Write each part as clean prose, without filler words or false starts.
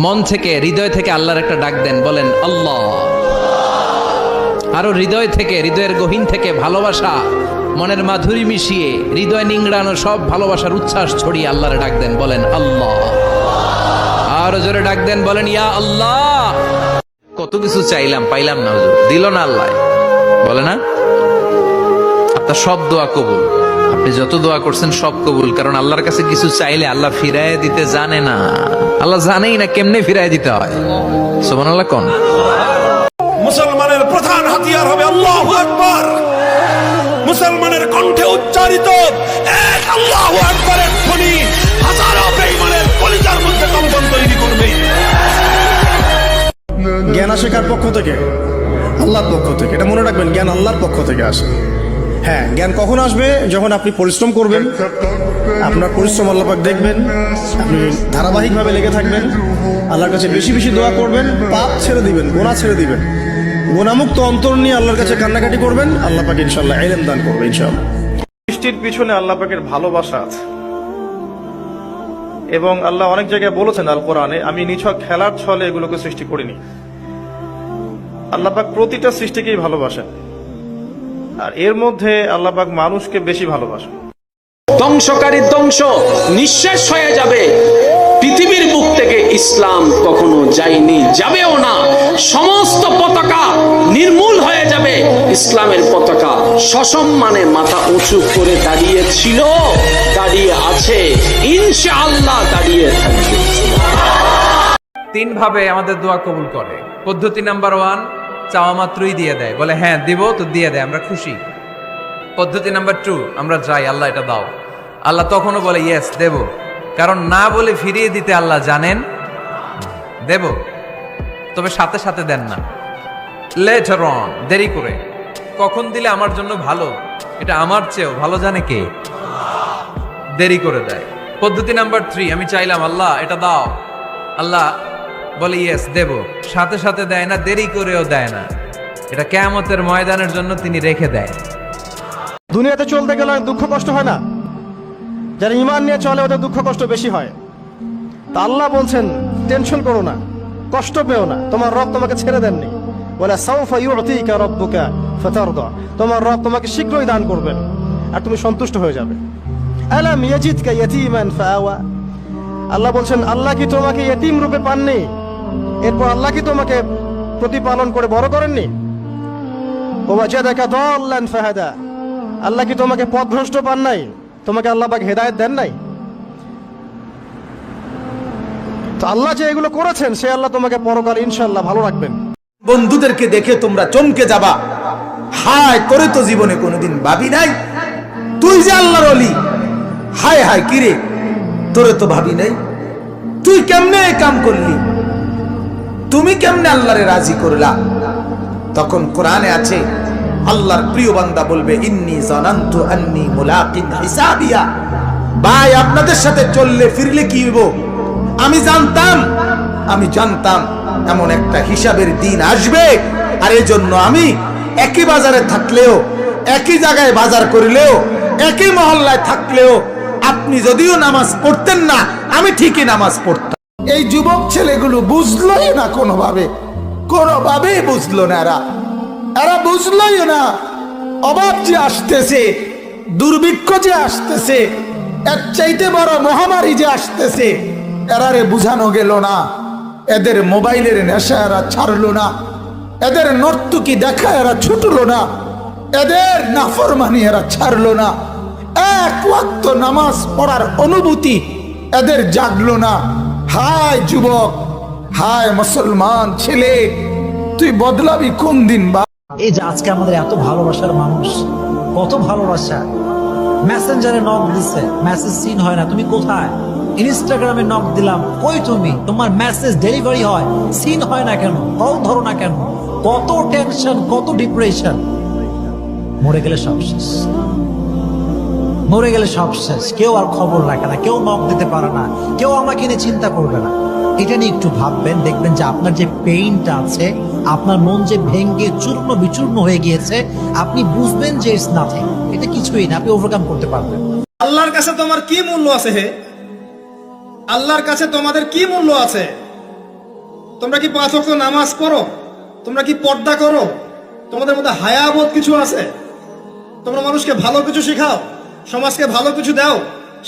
মন থেকে হৃদয় থেকে আল্লাহর একটা ডাক দেন, বলেন আল্লাহ। আরো হৃদয় থেকে, হৃদয়ের গহীন থেকে ভালোবাসা, মনের মাধুরী মিশিয়ে হৃদয় নিংড়ানো সব ভালোবাসার উচ্ছ্বাস ছড়িয়ে আল্লাহর ডাক দেন, বলেন আল্লাহ। আরো জোরে ডাক দেন, বলেন ইয়া আল্লাহ। কত কিছু চাইলাম, পাইলাম না, হুজুর দিল না আল্লাহ, বলে না? আপনার সব দোয়া কবুল, আপনি যত দোয়া করছেন সব কবুল। কারণ আল্লাহর কাছে কিছু চাইলে আল্লাহ ফিরায় দিতে জানে না, আল্লাহ জানেই না কেমনে ফিরায় দিতে হয়। সুবহানাল্লাহ কোন? মুসলমানের প্রধান হাতিয়ার হবে আল্লাহু আকবার। মুসলমানের কণ্ঠে উচ্চারিত এক আল্লাহু আকবারের ধ্বনি হাজারো বেঈমানের কলিজার মধ্যে কম্পন তৈরি করবে। জ্ঞান আসে কার পক্ষ থেকে? আল্লাহর পক্ষ থেকে। এটা মনে রাখবেন, জ্ঞান আল্লাহর পক্ষ থেকে আসে। হ্যাঁ, জ্ঞান কখন আসবে? যখন আপনি পরিশ্রম করবেন, আপনার পরিশ্রম আল্লাহ পাক দেখবেন, আপনি ধারাবাহিকভাবে লেগে থাকবেন, আল্লাহর কাছে বেশি বেশি দোয়া করবেন, পাপ ছেড়ে দিবেন, গুনাহ ছেড়ে দিবেন, গুনাহমুক্ত অন্তর নিয়ে আল্লাহর কাছে কান্নাকাটি করবেন, আল্লাহ পাক ইনশাআল্লাহ ইলম দান করবে ইনশাআল্লাহ। সৃষ্টির পিছনে আল্লাহ পাকের ভালোবাসা আছে, এবং আল্লাহ অনেক জায়গায় বলেছেন আল কোরআনে, আমি নিছক খেলার ছলে এগুলোকে সৃষ্টি করিনি। আল্লাহ পাক প্রতিটা সৃষ্টিকেই ভালোবাসেন, আর এর মধ্যে আল্লাহ পাক মানুষকে বেশি ভালোবাসেন। ধ্বংসকারী ধ্বংস নিঃশেষ হয়ে যাবে, পৃথিবীর বুক থেকে ইসলাম কখনো যায়নি, যাবেও না। সমস্ত পতাকা নির্মূল হয়ে যাবে, ইসলামের পতাকা সসম্মানে মাথা উঁচু করে দাঁড়িয়েছিল, দাঁড়িয়ে আছে, ইনশাআল্লাহ দাঁড়িয়ে থাকবে। তিন ভাবে আমাদের দোয়া কবুল করে। পদ্ধতি নাম্বার 1, চাওয়া মাত্রই দিয়ে দেয়, বলে হ্যাঁ দিব তো দিয়ে দেয়, আমরা খুশি। পদ্ধতি নাম্বার 2, আমরা যাই, আল্লাহ এটা দাও, আল্লাহ তখনও বলে ইয়েস দেব। কারণ না বলে ফিরিয়ে দিতে আল্লাহ জানেন, দেব, তবে সাথে সাথে দেন না, লেটার অন, দেরি করে। কখন দিলে আমার জন্য ভালো, এটা আমার চেয়েও ভালো জানে কে? দেরি করে দেয়। পদ্ধতি নাম্বার 3, আমি চাইলাম আল্লাহ এটা দাও, আল্লাহ বলে ইয়েস দেব, সাথে সাথে দেয় না, দেরি করেও দেয় না, এটা কিয়ামতের ময়দানের জন্য তিনি রেখে দেয়। দুনিয়াতে চলতে গেলে দুঃখ কষ্ট হয় না? যারা ঈমান নিয়ে চলে ওদের দুঃখ কষ্ট বেশি হয়। তা আল্লাহ বলছেন টেনশন করো না, কষ্ট পেও না, তোমার রব তোমাকে ছেড়ে দেননি। বলে সাউফা ইউতিকা রাব্বুকা ফাতারদা, তোমার রব তোমাকে শীঘ্রই দান করবেন আর তুমি সন্তুষ্ট হয়ে যাবে। আলাম ইয়াজিদকা ইয়াতীমান ফাআওয়া, আল্লাহ বলছেন আল্লাহ কি তোমাকে ইয়তীম রূপে পাননি? এরপর আল্লাহ কি তোমাকে প্রতিপালন করে বড় করেননি? ওয়াজাদাকা দাল্লান ফাহাদা, আল্লাহ কি তোমাকে পথভ্রষ্ট পান নাই? তোমাকে আল্লাহ পাক হেদায়েত দেন নাই? তো আল্লাহ যে এগুলো করেছেন, সে আল্লাহ তোমাকে পরকাল ইনশাআল্লাহ ভালো রাখবেন। বন্ধুদেরকে দেখে তোমরা চমকে যাবা, হায় করে তো জীবনে কোনোদিন ভাবি নাই তুই যে আল্লাহর ওলি। হায় হায় কিরে, তোরে তো ভাবি নাই, তুই কেমনে কাম করলি, তুমি কেমনে আল্লাহরে রাজি করলা। তখন কোরআনে আছে, আল্লাহর প্রিয় বান্দা বলবে ইন্নী জানান্তু আন্নী মুলাকিন হিসাবিয়া, ভাই আপনাদের সাথে চললে ফিরলে কি হইব, আমি জানতাম এমন একটা হিসাবের দিন আসবে। আর এই জন্য আমি একই বাজারে থাকলেও, একই জায়গায় বাজার করলেও, একই মহল্লায় থাকলেও আপনি যদিও নামাজ পড়তেন না, আমি ঠিকই নামাজ পড়তাম। এই যুবক ছেলেগুলো বুঝলোই না, কোনোভাবেই বুঝলো না, এরা বুঝলোই না অভাব যে আসতেছে, দুর্ভিক্ষ যে আসতেছে, এর চাইতে বড় মহামারী যে আসতেছে, এরারে বুঝানো গেল না। এদের মোবাইলের নেশা এরা ছাড়লো না, এদের নর্তকী দেখা এরা ছুটলো না, এদের নাফরমানি এরা ছাড়লো না, এক ওয়াক্ত নামাজ পড়ার অনুভূতি এদের জাগলো না। হায় যুবক, হায় মুসলমান ছেলে, তুই বদলাবি কোন দিন? বা এই যে আজকে আমাদের এত ভালোবাসার মানুষ, কত ভালোবাসা, মেসেঞ্জারে নক দিচ্ছে, মেসেজ সিন হয় না, তুমি কোথায়? ইনস্টাগ্রামে নক দিলাম, কই তুমি? তোমার মেসেজ ডেলিভারি হয়, সিন হয় না কেন? কল ধরো না কেন? কত টেনশন, কত ডিপ্রেশন। মরে গেলে সব শেষ, মরে গেলে সব শেষ। কেউ আর খবর রাখে না, কেউ নক দিতে পারে না, কেউ আমাকে নিয়ে চিন্তা করবে না। এটা নিয়ে একটু ভাববেন, দেখবেন যে আপনার যে পেইনটা আছে, আপনার মন যে ভেঙে চূর্ণ বিচূর্ণ হয়ে গিয়েছে, আপনি বুঝবেন যে ইটস নাথিং, এটা কিছুই না, আপনি ওভারকাম করতে পারবেন। আল্লাহর কাছে তোমার কি মূল্য আছে? হে আল্লাহর কাছে তোমাদের কি মূল্য আছে? তোমরা কি 5 ওয়াক্ত নামাজ পড়ো? তোমরা কি পর্দা করো? তোমাদের মধ্যে হায়াবোধ কিছু আছে? তোমরা মানুষকে ভালো কিছু শেখাও, সমাজকে ভালো কিছু দাও,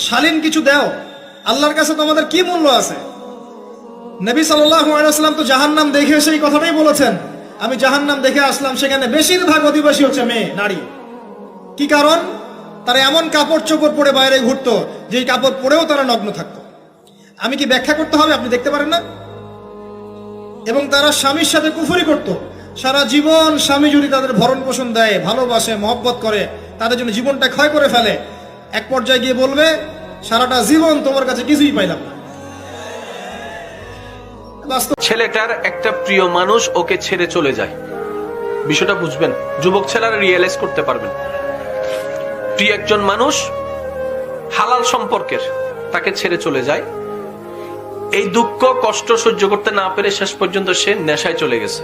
শালীন কিছু দাও। আল্লাহর কাছে তোমাদের কি মূল্য আছে? নবী সাল্লাল্লাহু আলাইহি ওয়াসাল্লাম তো জাহান্নাম দেখে এসে এই কথাটাই বলেছেন, আমি জাহান্নাম দেখে আসলাম, সেখানে বেশিরভাগ অধিবাসী হচ্ছে মেয়ে, নারী। কি কারণ? তারা এমন কাপড় চোপড় পরে বাইরে ঘুরতো, যেই কাপড় পরেও তারা নগ্ন থাকতো। আমি কি ব্যাখ্যা করতে হবে? আপনি দেখতে পারেন না? এবং তারা স্বামীর সাথে কুফরি করত। সারা জীবন স্বামী যদি তাদের ভরণ পোষণ দেয়, ভালোবাসে, মহব্বত করে, তাদের জন্য জীবনটা ক্ষয় করে ফেলে, এক পর্যায়ে গিয়ে বলবে সারাটা জীবন তোমার কাছে কিছুই পাইলাম না। বাস্তব। ছেলেটার একটা প্রিয় মানুষ ওকে ছেড়ে চলে যায়, বিষয়টা বুঝবেন, যুবক ছেলেরা রিয়েলাইজ করতে পারবেন। প্রিয় একজন মানুষ হালাল সম্পর্কের, তাকে ছেড়ে চলে যায়। এই দুঃখ কষ্ট সহ্য করতে না পেরে শেষ পর্যন্ত সে নেশায় চলে গেছে।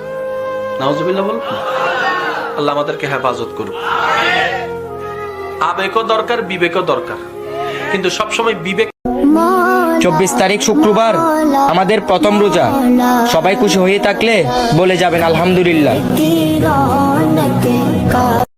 নাউজুবিল্লাহ বলুন। আল্লাহ আমাদেরকে হেফাজত করুন। আবেগও দরকার, বিবেকও দরকার, কিন্তু সবসময় বিবেক। 24 তারিখ শুক্রবার আমাদের প্রথম রোজা। সবাই খুশি হয়ে থাকলে বলে যাবেন আলহামদুলিল্লাহ।